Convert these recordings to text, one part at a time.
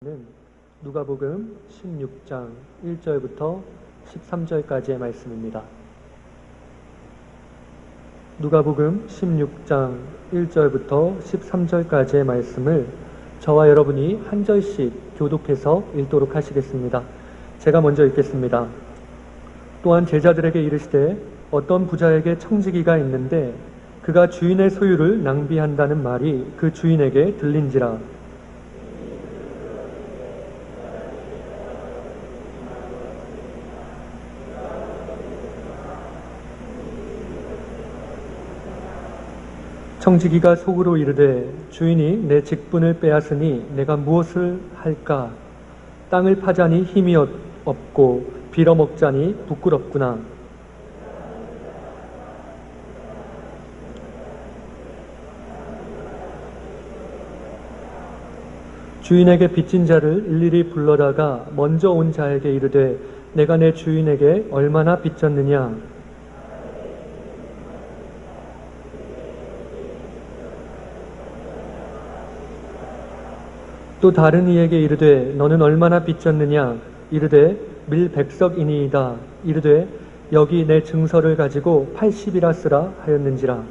는 누가복음 16장 1절부터 13절까지의 말씀입니다. 누가복음 16장 1절부터 13절까지의 말씀을 저와 여러분이 한 절씩 교독해서 읽도록 하시겠습니다. 제가 먼저 읽겠습니다. 또한 제자들에게 이르시되 어떤 부자에게 청지기가 있는데 그가 주인의 소유를 낭비한다는 말이 그 주인에게 들린지라. 청지기가 속으로 이르되 주인이 내 직분을 빼앗으니 내가 무엇을 할까? 땅을 파자니 힘이 없고 빌어먹자니 부끄럽구나. 주인에게 빚진 자를 일일이 불러다가 먼저 온 자에게 이르되 내가 내 주인에게 얼마나 빚졌느냐? 또 다른 이에게 이르되 너는 얼마나 빚졌느냐? 이르되 밀백석이니이다. 이르되 여기 내 증서를 가지고 80이라 쓰라 하였는지라.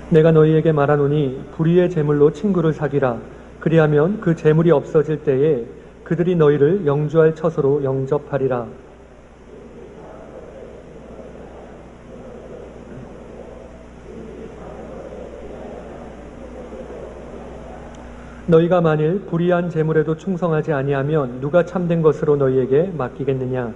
내가 너희에게 말하노니 불의의 재물로 친구를 사귀라. 그리하면 그 재물이 없어질 때에 그들이 너희를 영주할 처소로 영접하리라. 너희가 만일 불의한 재물에도 충성하지 아니하면 누가 참된 것으로 너희에게 맡기겠느냐?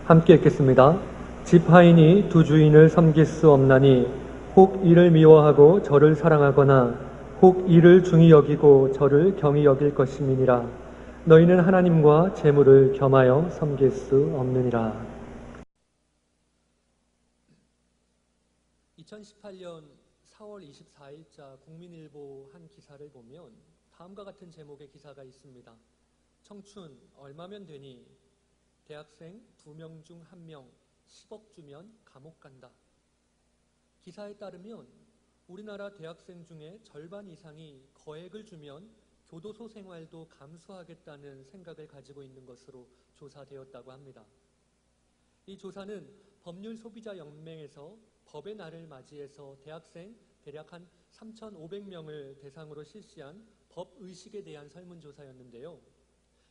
함께 읽겠습니다. 집하인이 두 주인을 섬길 수 없나니 혹 이를 미워하고 저를 사랑하거나 혹 이를 중히 여기고 저를 경히 여길 것임이니라. 너희는 하나님과 재물을 겸하여 섬길 수 없느니라. 2018년 4월 24일자 국민일보 한 기사를 보면 다음과 같은 제목의 기사가 있습니다. 청춘 얼마면 되니? 대학생 2명 중 1명 10억 주면 감옥 간다. 기사에 따르면 우리나라 대학생 중에 절반 이상이 거액을 주면 교도소 생활도 감수하겠다는 생각을 가지고 있는 것으로 조사되었다고 합니다. 이 조사는 법률소비자연맹에서 법의 날을 맞이해서 대학생 대략 한 3,500명을 대상으로 실시한 법의식에 대한 설문조사였는데요.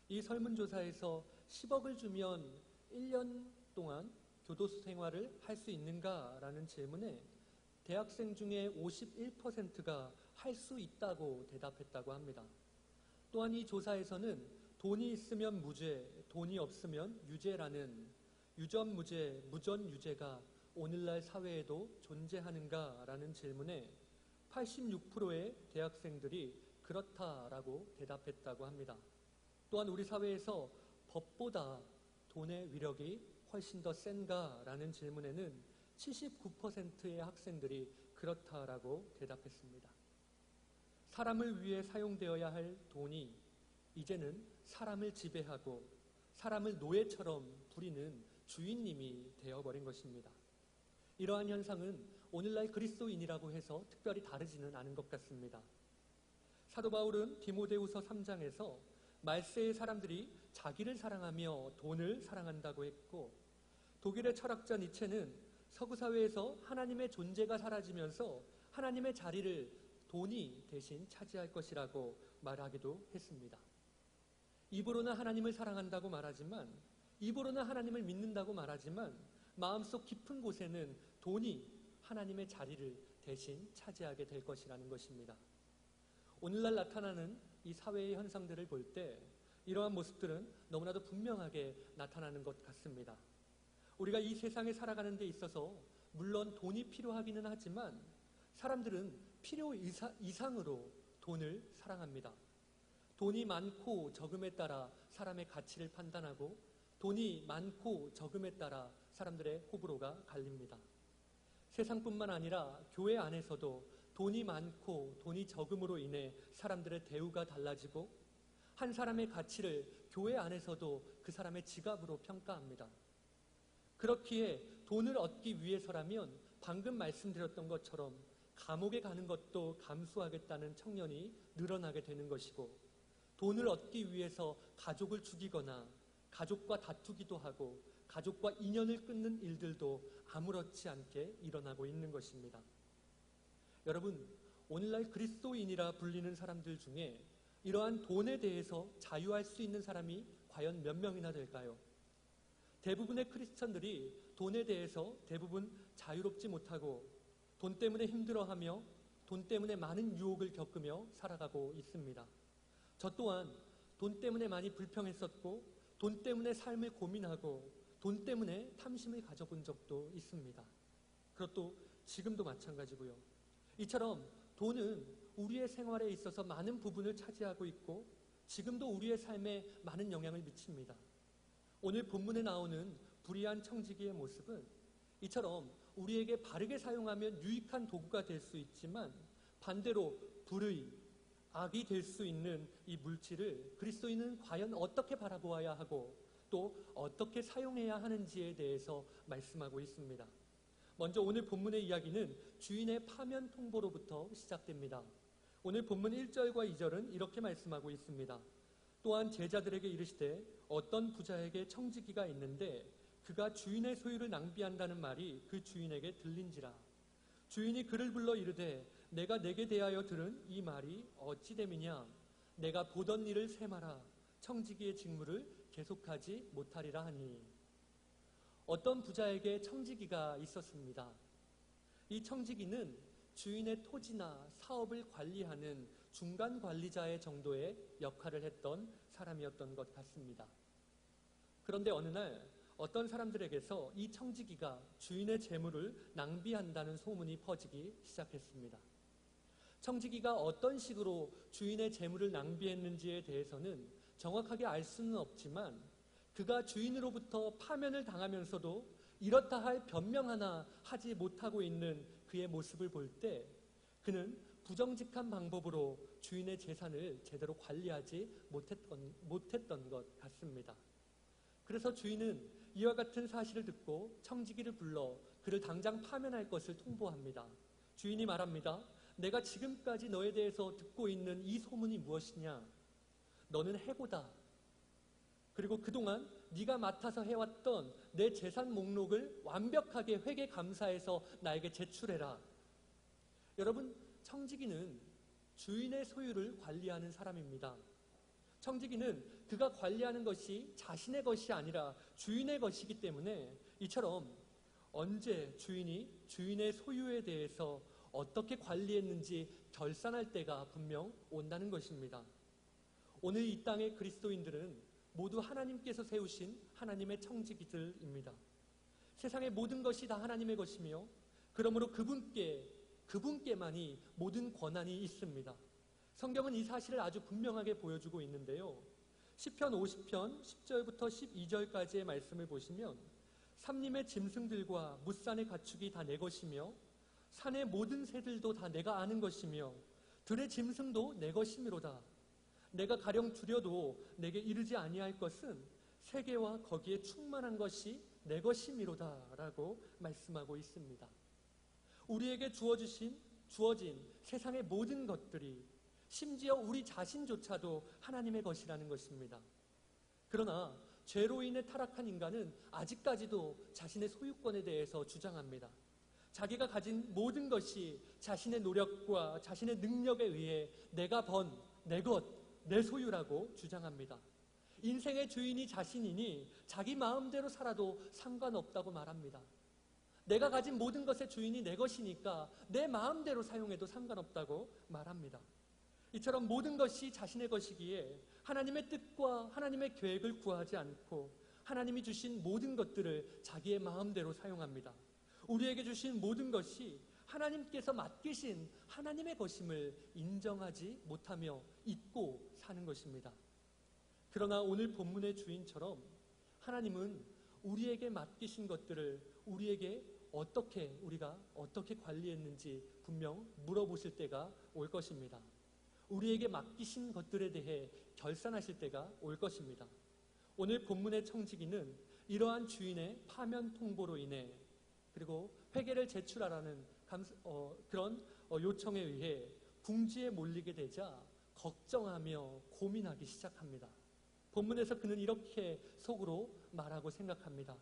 이 설문조사에서 10억을 주면 1년 동안 교도소 생활을 할 수 있는가라는 질문에 대학생 중에 51%가 할 수 있다고 대답했다고 합니다. 또한 이 조사에서는 돈이 있으면 무죄, 돈이 없으면 유죄라는 유전무죄, 무전유죄가 오늘날 사회에도 존재하는가라는 질문에 86%의 대학생들이 그렇다라고 대답했다고 합니다. 또한 우리 사회에서 법보다 돈의 위력이 훨씬 더 센가라는 질문에는 79%의 학생들이 그렇다라고 대답했습니다. 사람을 위해 사용되어야 할 돈이 이제는 사람을 지배하고 사람을 노예처럼 부리는 주인님이 되어버린 것입니다. 이러한 현상은 오늘날 그리스도인이라고 해서 특별히 다르지는 않은 것 같습니다. 사도 바울은 디모데후서 3장에서 말세의 사람들이 자기를 사랑하며 돈을 사랑한다고 했고, 독일의 철학자 니체는 서구 사회에서 하나님의 존재가 사라지면서 하나님의 자리를 돈이 대신 차지할 것이라고 말하기도 했습니다. 입으로는 하나님을 사랑한다고 말하지만, 입으로는 하나님을 믿는다고 말하지만 마음속 깊은 곳에는 돈이 하나님의 자리를 대신 차지하게 될 것이라는 것입니다. 오늘날 나타나는 이 사회의 현상들을 볼 때 이러한 모습들은 너무나도 분명하게 나타나는 것 같습니다. 우리가 이 세상에 살아가는 데 있어서 물론 돈이 필요하기는 하지만 사람들은 필요 이상으로 돈을 사랑합니다. 돈이 많고 적음에 따라 사람의 가치를 판단하고 돈이 많고 적음에 따라 사람들의 호불호가 갈립니다. 세상뿐만 아니라 교회 안에서도 돈이 많고 돈이 적음으로 인해 사람들의 대우가 달라지고 한 사람의 가치를 교회 안에서도 그 사람의 지갑으로 평가합니다. 그렇기에 돈을 얻기 위해서라면 방금 말씀드렸던 것처럼 감옥에 가는 것도 감수하겠다는 청년이 늘어나게 되는 것이고, 돈을 얻기 위해서 가족을 죽이거나 가족과 다투기도 하고 가족과 인연을 끊는 일들도 아무렇지 않게 일어나고 있는 것입니다. 여러분, 오늘날 그리스도인이라 불리는 사람들 중에 이러한 돈에 대해서 자유할 수 있는 사람이 과연 몇 명이나 될까요? 대부분의 크리스천들이 돈에 대해서 대부분 자유롭지 못하고 돈 때문에 힘들어하며 돈 때문에 많은 유혹을 겪으며 살아가고 있습니다. 저 또한 돈 때문에 많이 불평했었고 돈 때문에 삶을 고민하고 돈 때문에 탐심을 가져본 적도 있습니다. 그것도 지금도 마찬가지고요. 이처럼 돈은 우리의 생활에 있어서 많은 부분을 차지하고 있고 지금도 우리의 삶에 많은 영향을 미칩니다. 오늘 본문에 나오는 불의한 청지기의 모습은 이처럼 우리에게 바르게 사용하면 유익한 도구가 될 수 있지만 반대로 불의, 악이 될 수 있는 이 물질을 그리스도인은 과연 어떻게 바라보아야 하고 또 어떻게 사용해야 하는지에 대해서 말씀하고 있습니다. 먼저 오늘 본문의 이야기는 주인의 파면 통보로부터 시작됩니다. 오늘 본문 1절과 2절은 이렇게 말씀하고 있습니다. 또한 제자들에게 이르시되 어떤 부자에게 청지기가 있는데 그가 주인의 소유를 낭비한다는 말이 그 주인에게 들린지라. 주인이 그를 불러 이르되 내가 내게 대하여 들은 이 말이 어찌 됨이냐. 내가 보던 일을 세마라. 청지기의 직무를 계속하지 못하리라 하니. 어떤 부자에게 청지기가 있었습니다. 이 청지기는 주인의 토지나 사업을 관리하는 중간 관리자의 정도의 역할을 했던 사람이었던 것 같습니다. 그런데 어느 날 어떤 사람들에게서 이 청지기가 주인의 재물을 낭비한다는 소문이 퍼지기 시작했습니다. 청지기가 어떤 식으로 주인의 재물을 낭비했는지에 대해서는 정확하게 알 수는 없지만 그가 주인으로부터 파면을 당하면서도 이렇다 할 변명 하나 하지 못하고 있는 그의 모습을 볼 때 그는 부정직한 방법으로 주인의 재산을 제대로 관리하지 못했던 것 같습니다. 그래서 주인은 이와 같은 사실을 듣고 청지기를 불러 그를 당장 파면할 것을 통보합니다. 주인이 말합니다. 내가 지금까지 너에 대해서 듣고 있는 이 소문이 무엇이냐? 너는 해고다. 그리고 그동안 네가 맡아서 해왔던 내 재산 목록을 완벽하게 회계 감사해서 나에게 제출해라. 여러분, 청지기는 주인의 소유를 관리하는 사람입니다. 청지기는 그가 관리하는 것이 자신의 것이 아니라 주인의 것이기 때문에 이처럼 언제 주인이 주인의 소유에 대해서 어떻게 관리했는지 결산할 때가 분명 온다는 것입니다. 오늘 이 땅의 그리스도인들은 모두 하나님께서 세우신 하나님의 청지기들입니다. 세상의 모든 것이 다 하나님의 것이며 그러므로 그분께만이 모든 권한이 있습니다. 성경은 이 사실을 아주 분명하게 보여주고 있는데요. 시편 50편 10절부터 12절까지의 말씀을 보시면 삼림의 짐승들과 무산의 가축이 다 내 것이며 산의 모든 새들도 다 내가 아는 것이며 들의 짐승도 내 것이미로다. 내가 가령 줄여도 내게 이르지 아니할 것은 세계와 거기에 충만한 것이 내 것이미로다 라고 말씀하고 있습니다. 우리에게 주어진 세상의 모든 것들이 심지어 우리 자신조차도 하나님의 것이라는 것입니다. 그러나 죄로 인해 타락한 인간은 아직까지도 자신의 소유권에 대해서 주장합니다. 자기가 가진 모든 것이 자신의 노력과 자신의 능력에 의해 내가 번 내 것, 내 소유라고 주장합니다. 인생의 주인이 자신이니 자기 마음대로 살아도 상관없다고 말합니다. 내가 가진 모든 것의 주인이 내 것이니까 내 마음대로 사용해도 상관없다고 말합니다. 이처럼 모든 것이 자신의 것이기에 하나님의 뜻과 하나님의 계획을 구하지 않고 하나님이 주신 모든 것들을 자기의 마음대로 사용합니다. 우리에게 주신 모든 것이 하나님께서 맡기신 하나님의 것임을 인정하지 못하며 잊고 사는 것입니다. 그러나 오늘 본문의 주인처럼 하나님은 우리에게 맡기신 것들을 우리에게 어떻게 우리가 어떻게 관리했는지 분명 물어보실 때가 올 것입니다. 우리에게 맡기신 것들에 대해 결산하실 때가 올 것입니다. 오늘 본문의 청지기는 이러한 주인의 파면 통보로 인해 그리고 회개를 제출하라는 그런 요청에 의해 궁지에 몰리게 되자 걱정하며 고민하기 시작합니다. 본문에서 그는 이렇게 속으로 말하고 생각합니다.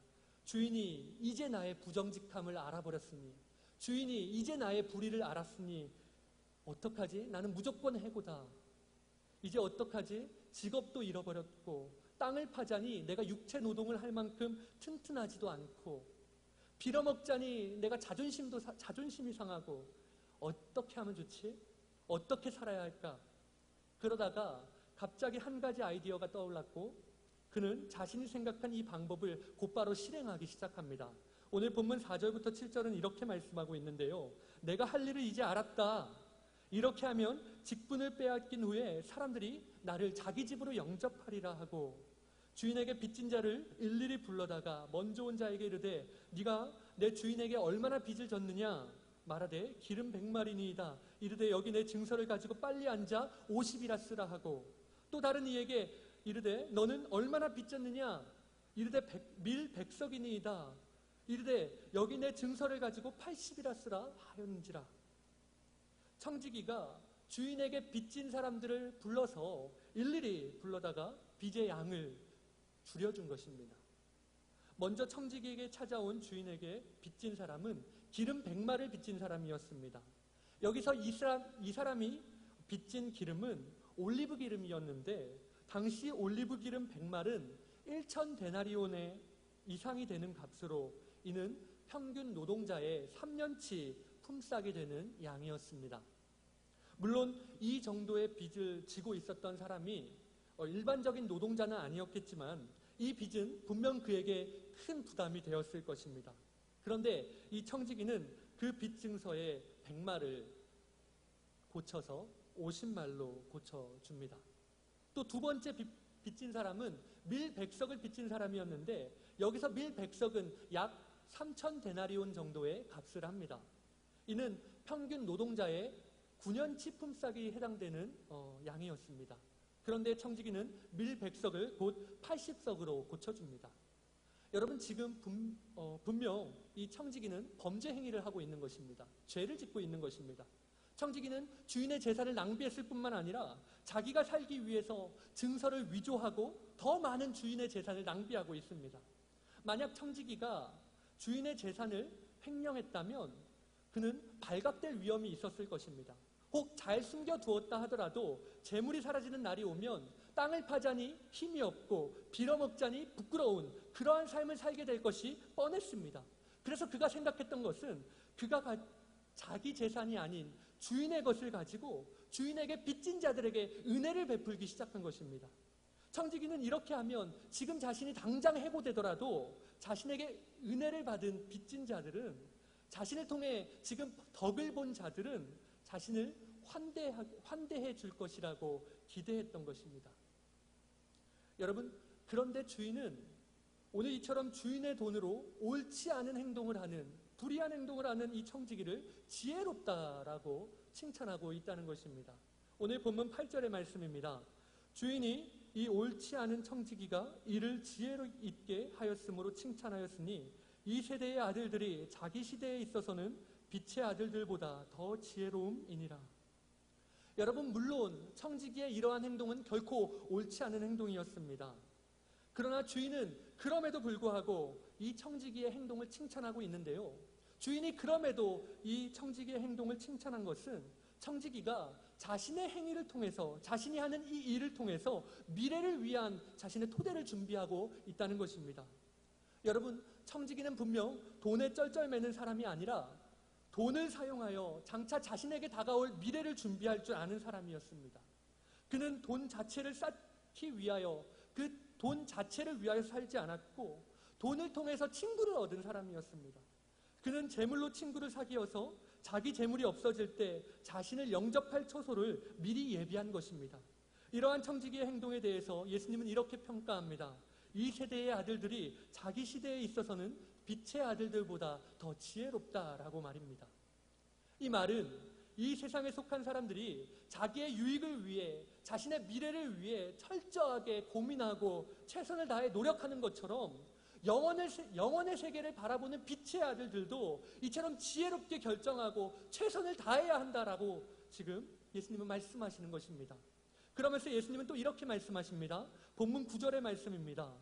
주인이 이제 나의 부정직함을 알아버렸으니, 주인이 이제 나의 불의를 알았으니 어떡하지? 나는 무조건 해고다. 이제 어떡하지? 직업도 잃어버렸고 땅을 파자니 내가 육체 노동을 할 만큼 튼튼하지도 않고 빌어먹자니 내가 자존심이 상하고 어떻게 하면 좋지? 어떻게 살아야 할까? 그러다가 갑자기 한 가지 아이디어가 떠올랐고 그는 자신이 생각한 이 방법을 곧바로 실행하기 시작합니다. 오늘 본문 4절부터 7절은 이렇게 말씀하고 있는데요. 내가 할 일을 이제 알았다. 이렇게 하면 직분을 빼앗긴 후에 사람들이 나를 자기 집으로 영접하리라 하고 주인에게 빚진 자를 일일이 불러다가 먼저 온 자에게 이르되 네가 내 주인에게 얼마나 빚을 졌느냐 말하되 기름 100마리니이다. 이르되 여기 내 증서를 가지고 빨리 앉아 50이라 쓰라 하고 또 다른 이에게 이르되 너는 얼마나 빚졌느냐 이르되 밀 100석이니이다. 이르되 여기 내 증서를 가지고 80이라 쓰라 하였는지라. 청지기가 주인에게 빚진 사람들을 불러서 일일이 불러다가 빚의 양을 줄여준 것입니다. 먼저 청지기에게 찾아온 주인에게 빚진 사람은 기름 100마를 빚진 사람이었습니다. 여기서 이 사람이 빚진 기름은 올리브 기름이었는데 당시 올리브 기름 100말은 1,000데나리온의 이상이 되는 값으로 이는 평균 노동자의 3년치 품삯이 되는 양이었습니다. 물론 이 정도의 빚을 지고 있었던 사람이 일반적인 노동자는 아니었겠지만 이 빚은 분명 그에게 큰 부담이 되었을 것입니다. 그런데 이 청지기는 그 빚 증서의 100말을 고쳐서 50말로 고쳐줍니다. 또 두 번째 빚진 사람은 밀 100석을 빚진 사람이었는데 여기서 밀 100석은 약 3,000데나리온 정도의 값을 합니다. 이는 평균 노동자의 9년치 품삯이 해당되는 양이었습니다. 그런데 청지기는 밀 100석을 곧 80석으로 고쳐줍니다. 여러분 지금 분명 이 청지기는 범죄 행위를 하고 있는 것입니다. 죄를 짓고 있는 것입니다. 청지기는 주인의 재산을 낭비했을 뿐만 아니라 자기가 살기 위해서 증서를 위조하고 더 많은 주인의 재산을 낭비하고 있습니다. 만약 청지기가 주인의 재산을 횡령했다면 그는 발각될 위험이 있었을 것입니다. 혹 잘 숨겨두었다 하더라도 재물이 사라지는 날이 오면 땅을 파자니 힘이 없고 빌어먹자니 부끄러운 그러한 삶을 살게 될 것이 뻔했습니다. 그래서 그가 생각했던 것은 그가 자기 재산이 아닌 주인의 것을 가지고 주인에게 빚진 자들에게 은혜를 베풀기 시작한 것입니다. 청지기는 이렇게 하면 지금 자신이 당장 해고되더라도 자신에게 은혜를 받은 빚진 자들은 자신을 통해 지금 덕을 본 자들은 자신을 환대해 줄 것이라고 기대했던 것입니다. 여러분, 그런데 주인은 오늘 이처럼 주인의 돈으로 옳지 않은 행동을 하는, 불의한 행동을 하는 이 청지기를 지혜롭다라고 칭찬하고 있다는 것입니다. 오늘 본문 8절의 말씀입니다. 주인이 이 옳지 않은 청지기가 이를 지혜로 있게 하였으므로 칭찬하였으니 이 세대의 아들들이 자기 시대에 있어서는 빛의 아들들보다 더 지혜로움이니라. 여러분, 물론 청지기의 이러한 행동은 결코 옳지 않은 행동이었습니다. 그러나 주인은 그럼에도 불구하고 이 청지기의 행동을 칭찬하고 있는데요. 주인이 그럼에도 이 청지기의 행동을 칭찬한 것은 청지기가 자신의 행위를 통해서, 자신이 하는 이 일을 통해서 미래를 위한 자신의 토대를 준비하고 있다는 것입니다. 여러분, 청지기는 분명 돈에 쩔쩔매는 사람이 아니라 돈을 사용하여 장차 자신에게 다가올 미래를 준비할 줄 아는 사람이었습니다. 그는 돈 자체를 쌓기 위하여, 그 돈 자체를 위하여 살지 않았고 돈을 통해서 친구를 얻은 사람이었습니다. 그는 재물로 친구를 사귀어서 자기 재물이 없어질 때 자신을 영접할 처소를 미리 예비한 것입니다. 이러한 청지기의 행동에 대해서 예수님은 이렇게 평가합니다. 이 세대의 아들들이 자기 시대에 있어서는 빛의 아들들보다 더 지혜롭다라고 말입니다. 이 말은 이 세상에 속한 사람들이 자기의 유익을 위해, 자신의 미래를 위해 철저하게 고민하고 최선을 다해 노력하는 것처럼 영원의 세계를 바라보는 빛의 아들들도 이처럼 지혜롭게 결정하고 최선을 다해야 한다라고 지금 예수님은 말씀하시는 것입니다. 그러면서 예수님은 또 이렇게 말씀하십니다. 본문 9절의 말씀입니다.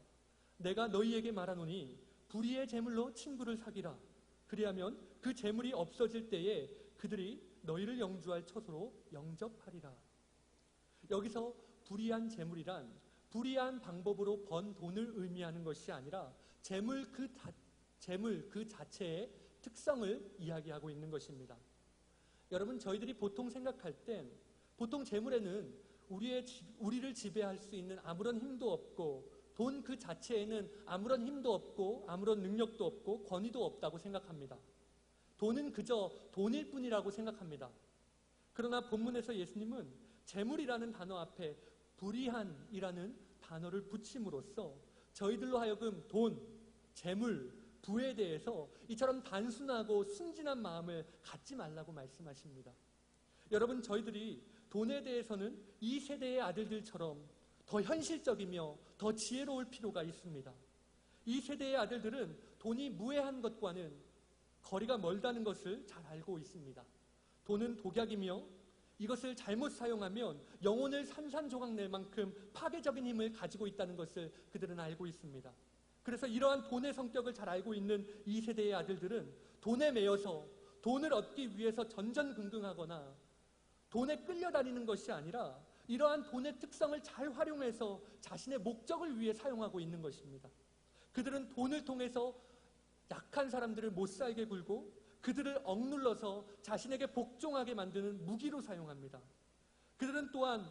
내가 너희에게 말하노니 불의의 재물로 친구를 사귀라. 그리하면 그 재물이 없어질 때에 그들이 너희를 영주할 처소로 영접하리라. 여기서 불의한 재물이란 불의한 방법으로 번 돈을 의미하는 것이 아니라 재물 그 자체의 특성을 이야기하고 있는 것입니다. 여러분, 저희들이 보통 생각할 땐 보통 재물에는 우리를 지배할 수 있는 아무런 힘도 없고 돈 그 자체에는 아무런 힘도 없고 아무런 능력도 없고 권위도 없다고 생각합니다. 돈은 그저 돈일 뿐이라고 생각합니다. 그러나 본문에서 예수님은 재물이라는 단어 앞에 불의한이라는 단어를 붙임으로써 저희들로 하여금 돈, 재물, 부에 대해서 이처럼 단순하고 순진한 마음을 갖지 말라고 말씀하십니다. 여러분, 저희들이 돈에 대해서는 이 세대의 아들들처럼 더 현실적이며 더 지혜로울 필요가 있습니다. 이 세대의 아들들은 돈이 무해한 것과는 거리가 멀다는 것을 잘 알고 있습니다. 돈은 독약이며 이것을 잘못 사용하면 영혼을 산산조각 낼 만큼 파괴적인 힘을 가지고 있다는 것을 그들은 알고 있습니다. 그래서 이러한 돈의 성격을 잘 알고 있는 이 세대의 아들들은 돈에 매여서 돈을 얻기 위해서 전전긍긍하거나 돈에 끌려다니는 것이 아니라 이러한 돈의 특성을 잘 활용해서 자신의 목적을 위해 사용하고 있는 것입니다. 그들은 돈을 통해서 약한 사람들을 못살게 굴고 그들을 억눌러서 자신에게 복종하게 만드는 무기로 사용합니다. 그들은 또한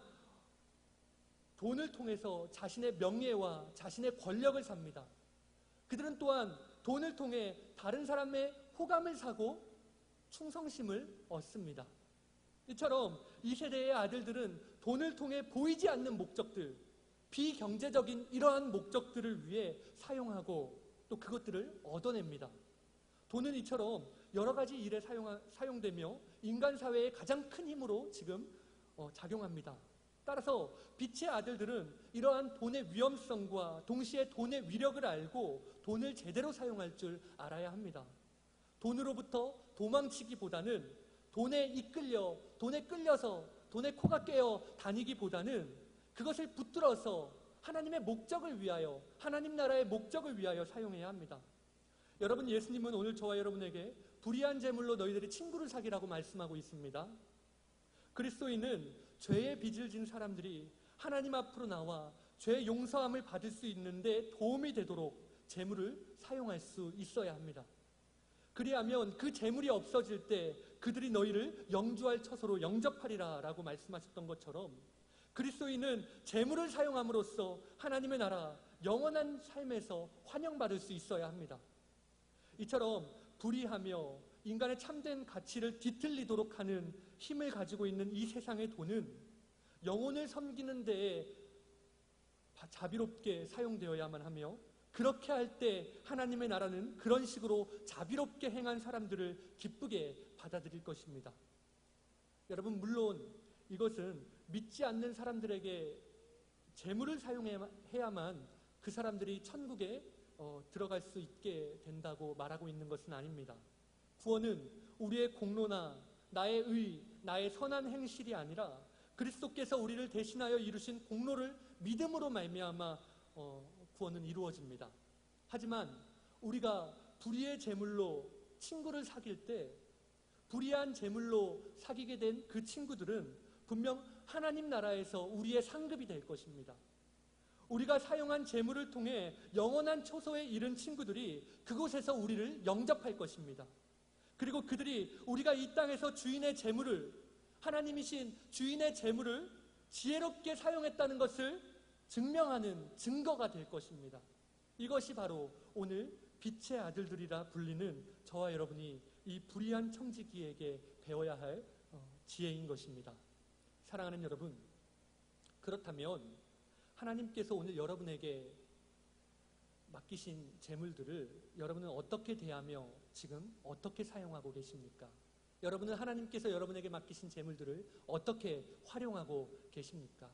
돈을 통해서 자신의 명예와 자신의 권력을 삽니다. 그들은 또한 돈을 통해 다른 사람의 호감을 사고 충성심을 얻습니다. 이처럼 이 세대의 아들들은 돈을 통해 보이지 않는 목적들, 비경제적인 이러한 목적들을 위해 사용하고 또 그것들을 얻어냅니다. 돈은 이처럼 여러 가지 일에 사용되며 인간 사회의 가장 큰 힘으로 지금 작용합니다. 따라서 빛의 아들들은 이러한 돈의 위험성과 동시에 돈의 위력을 알고 돈을 제대로 사용할 줄 알아야 합니다. 돈으로부터 도망치기보다는 돈에 끌려서 돈에 코가 깨어 다니기보다는 그것을 붙들어서 하나님의 목적을 위하여, 하나님 나라의 목적을 위하여 사용해야 합니다. 여러분, 예수님은 오늘 저와 여러분에게 불의한 재물로 너희들이 친구를 사귀라고 말씀하고 있습니다. 그리스도인은 죄의 빚을 진 사람들이 하나님 앞으로 나와 죄 용서함을 받을 수 있는데 도움이 되도록 재물을 사용할 수 있어야 합니다. 그리하면 그 재물이 없어질 때 그들이 너희를 영주할 처소로 영접하리라 라고 말씀하셨던 것처럼 그리스도인은 재물을 사용함으로써 하나님의 나라 영원한 삶에서 환영받을 수 있어야 합니다. 이처럼 불의하며 인간의 참된 가치를 뒤틀리도록 하는 힘을 가지고 있는 이 세상의 돈은 영혼을 섬기는 데에 자비롭게 사용되어야만 하며 그렇게 할 때 하나님의 나라는 그런 식으로 자비롭게 행한 사람들을 기쁘게 받아들일 것입니다. 여러분, 물론 이것은 믿지 않는 사람들에게 재물을 사용해야만 그 사람들이 천국에 들어갈 수 있게 된다고 말하고 있는 것은 아닙니다. 구원은 우리의 공로나 나의 의, 나의 선한 행실이 아니라 그리스도께서 우리를 대신하여 이루신 공로를 믿음으로 말미암아 구원은 이루어집니다. 하지만 우리가 불의의 재물로 친구를 사귈 때 불의한 재물로 사귀게 된 그 친구들은 분명 하나님 나라에서 우리의 상급이 될 것입니다. 우리가 사용한 재물을 통해 영원한 초소에 이른 친구들이 그곳에서 우리를 영접할 것입니다. 그리고 그들이 우리가 이 땅에서 주인의 재물을, 하나님이신 주인의 재물을 지혜롭게 사용했다는 것을 증명하는 증거가 될 것입니다. 이것이 바로 오늘 빛의 아들들이라 불리는 저와 여러분이 이 불의한 청지기에게 배워야 할 지혜인 것입니다. 사랑하는 여러분, 그렇다면 하나님께서 오늘 여러분에게 맡기신 재물들을 여러분은 어떻게 대하며 지금 어떻게 사용하고 계십니까? 여러분은 하나님께서 여러분에게 맡기신 재물들을 어떻게 활용하고 계십니까?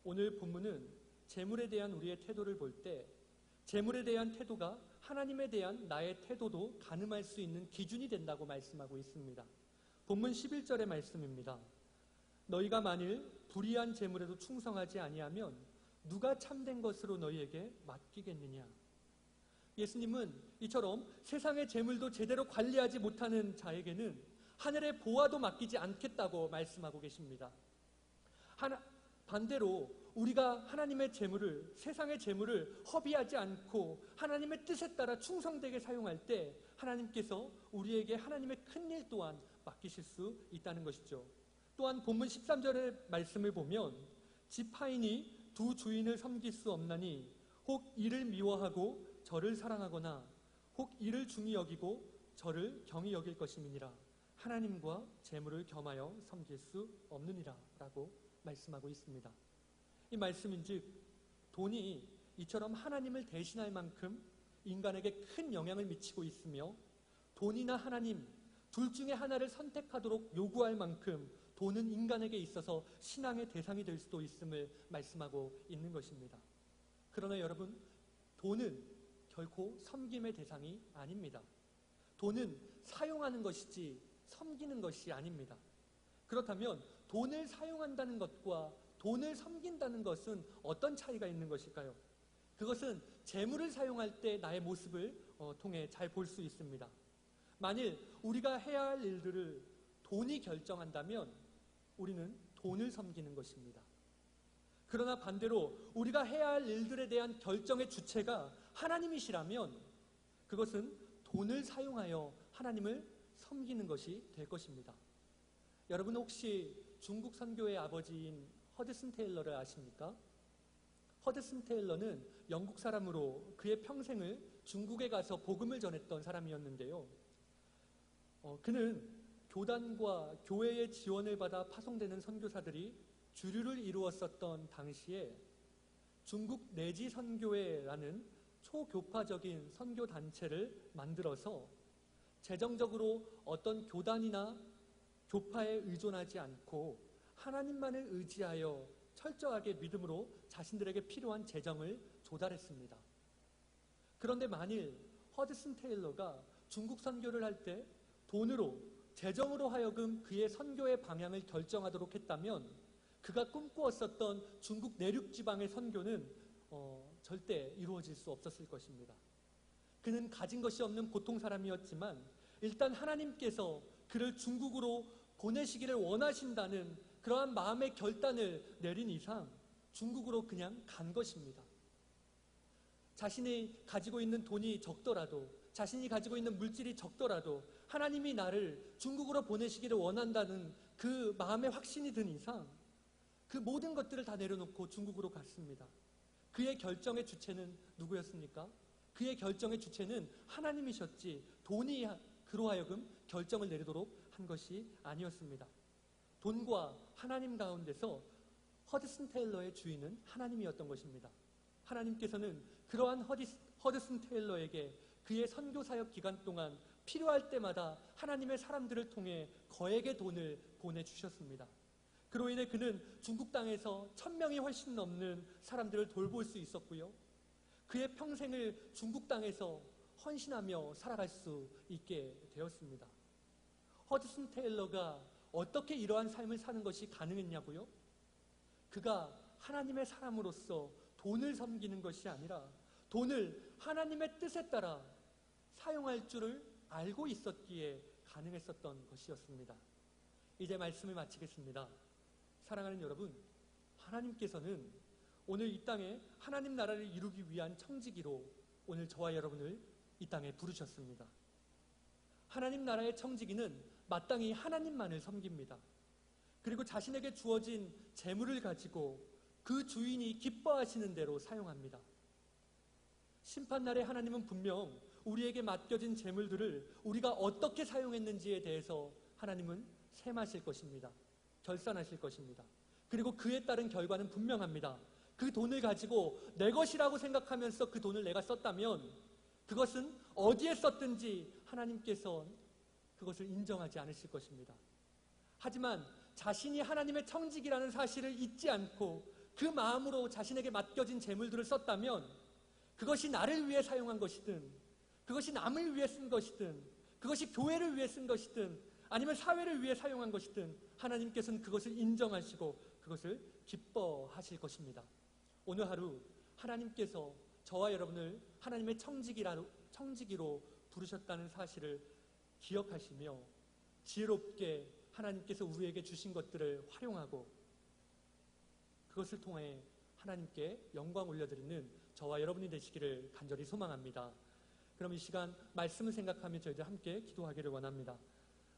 오늘 본문은 재물에 대한 우리의 태도를 볼 때 재물에 대한 태도가 하나님에 대한 나의 태도도 가늠할 수 있는 기준이 된다고 말씀하고 있습니다. 본문 11절의 말씀입니다. 너희가 만일 불의한 재물에도 충성하지 아니하면 누가 참된 것으로 너희에게 맡기겠느냐? 예수님은 이처럼 세상의 재물도 제대로 관리하지 못하는 자에게는 하늘의 보화도 맡기지 않겠다고 말씀하고 계십니다. 반대로 우리가 하나님의 재물을, 세상의 재물을 허비하지 않고 하나님의 뜻에 따라 충성되게 사용할 때 하나님께서 우리에게 하나님의 큰 일 또한 맡기실 수 있다는 것이죠. 또한 본문 13절의 말씀을 보면 지파인이 두 주인을 섬길 수 없나니 혹 이를 미워하고 저를 사랑하거나 혹 이를 중히 여기고 저를 경히 여길 것임이니라. 하나님과 재물을 겸하여 섬길 수 없느니라 라고 말씀하고 있습니다. 이 말씀인즉 돈이 이처럼 하나님을 대신할 만큼 인간에게 큰 영향을 미치고 있으며 돈이나 하나님 둘 중에 하나를 선택하도록 요구할 만큼 돈은 인간에게 있어서 신앙의 대상이 될 수도 있음을 말씀하고 있는 것입니다. 그러나 여러분, 돈은 결코 섬김의 대상이 아닙니다. 돈은 사용하는 것이지 섬기는 것이 아닙니다. 그렇다면 돈을 사용한다는 것과 돈을 섬긴다는 것은 어떤 차이가 있는 것일까요? 그것은 재물을 사용할 때 나의 모습을 통해 잘 볼 수 있습니다. 만일 우리가 해야 할 일들을 돈이 결정한다면 우리는 돈을 섬기는 것입니다. 그러나 반대로 우리가 해야 할 일들에 대한 결정의 주체가 하나님이시라면 그것은 돈을 사용하여 하나님을 섬기는 것이 될 것입니다. 여러분 혹시 중국 선교의 아버지인 허드슨 테일러를 아십니까? 허드슨 테일러는 영국 사람으로 그의 평생을 중국에 가서 복음을 전했던 사람이었는데요. 그는 교단과 교회의 지원을 받아 파송되는 선교사들이 주류를 이루었었던 당시에 중국 내지 선교회라는 초교파적인 선교 단체를 만들어서 재정적으로 어떤 교단이나 교파에 의존하지 않고 하나님만을 의지하여 철저하게 믿음으로 자신들에게 필요한 재정을 조달했습니다. 그런데 만일 허드슨 테일러가 중국 선교를 할 때 돈으로, 재정으로 하여금 그의 선교의 방향을 결정하도록 했다면 그가 꿈꾸었었던 중국 내륙 지방의 선교는 절대 이루어질 수 없었을 것입니다. 그는 가진 것이 없는 보통 사람이었지만 일단 하나님께서 그를 중국으로 보내시기를 원하신다는 그러한 마음의 결단을 내린 이상 중국으로 그냥 간 것입니다. 자신이 가지고 있는 돈이 적더라도, 자신이 가지고 있는 물질이 적더라도 하나님이 나를 중국으로 보내시기를 원한다는 그 마음의 확신이 든 이상 그 모든 것들을 다 내려놓고 중국으로 갔습니다. 그의 결정의 주체는 누구였습니까? 그의 결정의 주체는 하나님이셨지 돈이 그로 하여금 결정을 내리도록 한 것이 아니었습니다. 돈과 하나님 가운데서 허드슨 테일러의 주인은 하나님이었던 것입니다. 하나님께서는 그러한 허드슨 테일러에게 그의 선교사역 기간 동안 필요할 때마다 하나님의 사람들을 통해 거액의 돈을 보내주셨습니다. 그로 인해 그는 중국 땅에서 1000명이 훨씬 넘는 사람들을 돌볼 수 있었고요. 그의 평생을 중국 땅에서 헌신하며 살아갈 수 있게 되었습니다. 허드슨 테일러가 어떻게 이러한 삶을 사는 것이 가능했냐고요? 그가 하나님의 사람으로서 돈을 섬기는 것이 아니라 돈을 하나님의 뜻에 따라 사용할 줄을 알고 있었기에 가능했었던 것이었습니다. 이제 말씀을 마치겠습니다. 사랑하는 여러분, 하나님께서는 오늘 이 땅에 하나님 나라를 이루기 위한 청지기로 오늘 저와 여러분을 이 땅에 부르셨습니다. 하나님 나라의 청지기는 마땅히 하나님만을 섬깁니다. 그리고 자신에게 주어진 재물을 가지고 그 주인이 기뻐하시는 대로 사용합니다. 심판날에 하나님은 분명 우리에게 맡겨진 재물들을 우리가 어떻게 사용했는지에 대해서 하나님은 셈하실 것입니다. 결산하실 것입니다. 그리고 그에 따른 결과는 분명합니다. 그 돈을 가지고 내 것이라고 생각하면서 그 돈을 내가 썼다면 그것은 어디에 썼든지 하나님께서 그것을 인정하지 않으실 것입니다. 하지만 자신이 하나님의 청직이라는 사실을 잊지 않고 그 마음으로 자신에게 맡겨진 재물들을 썼다면 그것이 나를 위해 사용한 것이든 그것이 남을 위해 쓴 것이든 그것이 교회를 위해 쓴 것이든 아니면 사회를 위해 사용한 것이든 하나님께서는 그것을 인정하시고 그것을 기뻐하실 것입니다. 오늘 하루 하나님께서 저와 여러분을 하나님의 청지기로 부르셨다는 사실을 기억하시며 지혜롭게 하나님께서 우리에게 주신 것들을 활용하고 그것을 통해 하나님께 영광 올려드리는 저와 여러분이 되시기를 간절히 소망합니다. 그럼 이 시간 말씀을 생각하며 저희들 함께 기도하기를 원합니다.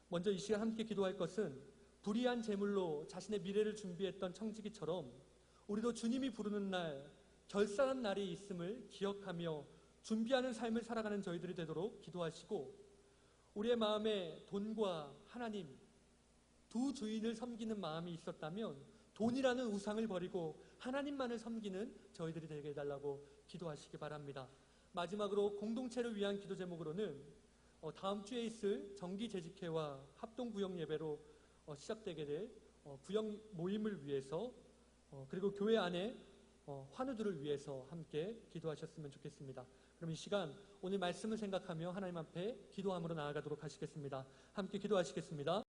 먼저 이 시간 함께 기도할 것은 불의한 제물로 자신의 미래를 준비했던 청지기처럼 우리도 주님이 부르는 날, 결산한 날이 있음을 기억하며 준비하는 삶을 살아가는 저희들이 되도록 기도하시고 우리의 마음에 돈과 하나님 두 주인을 섬기는 마음이 있었다면 돈이라는 우상을 버리고 하나님만을 섬기는 저희들이 되게 해달라고 기도하시기 바랍니다. 마지막으로 공동체를 위한 기도 제목으로는 다음 주에 있을 정기재직회와 합동구역예배로 시작되게 될 구역 모임을 위해서 그리고 교회 안에 환우들을 위해서 함께 기도하셨으면 좋겠습니다. 그럼 이 시간 오늘 말씀을 생각하며 하나님 앞에 기도함으로 나아가도록 하시겠습니다. 함께 기도하시겠습니다.